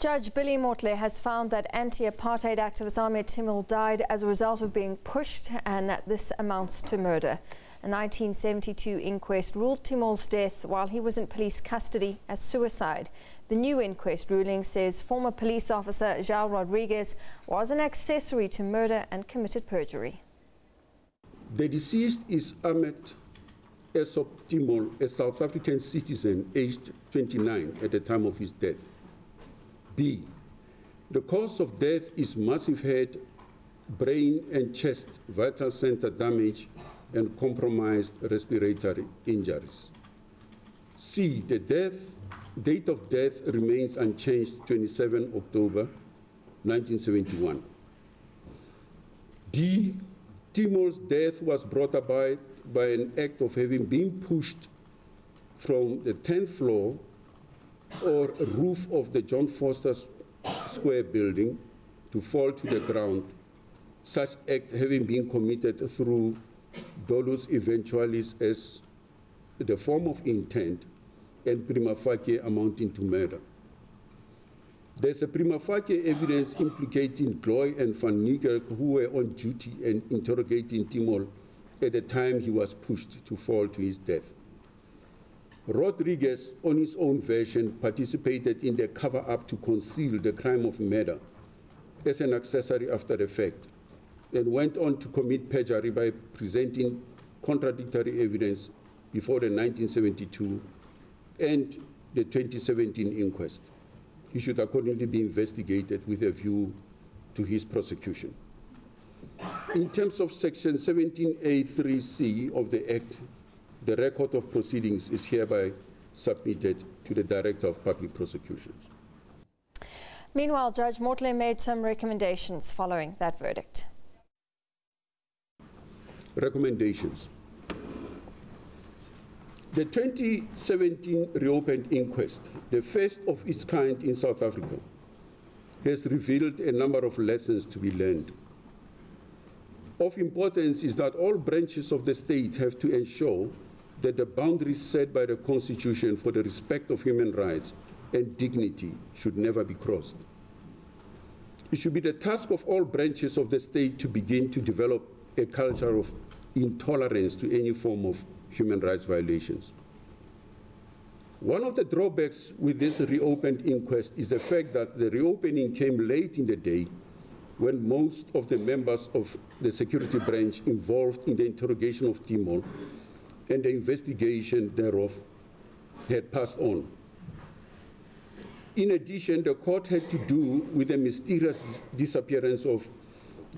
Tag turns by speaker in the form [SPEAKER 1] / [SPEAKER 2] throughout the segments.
[SPEAKER 1] Judge Billy Mothle has found that anti-apartheid activist Ahmed Timol died as a result of being pushed and that this amounts to murder. A 1972 inquest ruled Timol's death while he was in police custody as suicide. The new inquest ruling says former police officer Joao Rodrigues was an accessory to murder and committed perjury.
[SPEAKER 2] The deceased is Ahmed Timol, a South African citizen aged 29 at the time of his death. B. The cause of death is massive head, brain and chest vital center damage and compromised respiratory injuries. C. The date of death remains unchanged, 27 October 1971. D. Timol's death was brought about by an act of having been pushed from the 10th floor or roof of the John Foster Square building to fall to the ground, such act having been committed through dolus eventualis as the form of intent and prima facie amounting to murder. There's a prima facie evidence implicating Gloy and Van Niekerk, who were on duty and interrogating Timol at the time he was pushed to fall to his death. Rodrigues, on his own version, participated in the cover-up to conceal the crime of murder as an accessory after the fact, and went on to commit perjury by presenting contradictory evidence before the 1972 and the 2017 inquest. He should accordingly be investigated with a view to his prosecution. In terms of Section 17A3C of the Act, the record of proceedings is hereby submitted to the Director of Public Prosecutions.
[SPEAKER 1] Meanwhile, Judge Mothle made some recommendations following that verdict.
[SPEAKER 2] Recommendations. The 2017 reopened inquest, the first of its kind in South Africa, has revealed a number of lessons to be learned. Of importance is that all branches of the state have to ensure that the boundaries set by the Constitution for the respect of human rights and dignity should never be crossed. It should be the task of all branches of the state to begin to develop a culture of intolerance to any form of human rights violations. One of the drawbacks with this reopened inquest is the fact that the reopening came late in the day when most of the members of the security branch involved in the interrogation of Timol and the investigation thereof had passed on. In addition, the court had to do with the mysterious disappearance of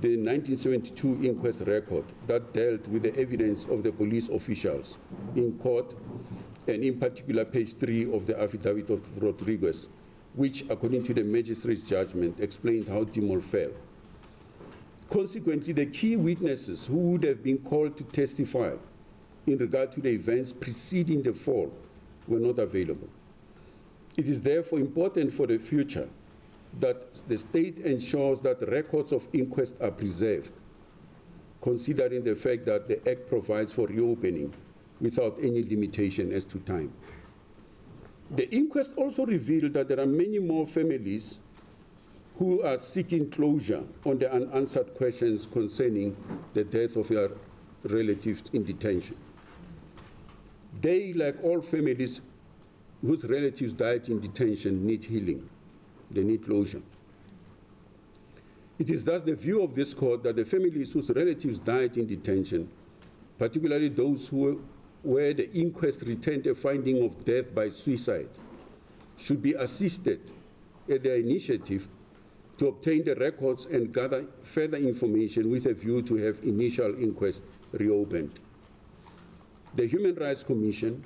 [SPEAKER 2] the 1972 inquest record that dealt with the evidence of the police officials in court, and in particular page 3 of the affidavit of Rodrigues, which, according to the magistrate's judgment, explained how Timol fell. Consequently, the key witnesses who would have been called to testify in regard to the events preceding the fall were not available. It is therefore important for the future that the state ensures that records of inquest are preserved, considering the fact that the Act provides for reopening without any limitation as to time. The inquest also revealed that there are many more families who are seeking closure on the unanswered questions concerning the death of their relatives in detention. They, like all families whose relatives died in detention, need healing. They need closure. It is thus the view of this court that the families whose relatives died in detention, particularly those where the inquest returned a finding of death by suicide, should be assisted at their initiative to obtain the records and gather further information with a view to have initial inquest reopened. The Human Rights Commission,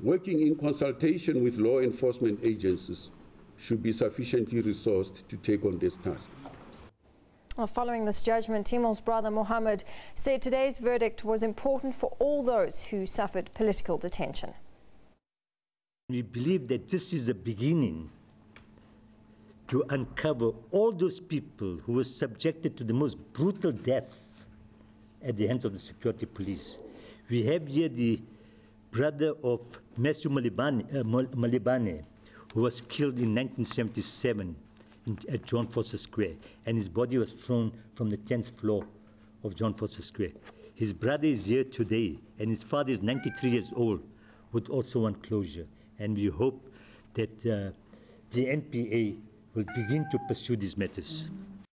[SPEAKER 2] working in consultation with law enforcement agencies, should be sufficiently resourced to take on this task.
[SPEAKER 1] Well, following this judgment, Timol's brother Mohammed said today's verdict was important for all those who suffered political detention.
[SPEAKER 3] We believe that this is the beginning to uncover all those people who were subjected to the most brutal death at the hands of the security police. We have here the brother of Matthew Malibane, who was killed in 1977 at John Foster Square, and his body was thrown from the 10th floor of John Foster Square. His brother is here today, and his father is 93 years old, would also want closure. And we hope that the NPA will begin to pursue these matters.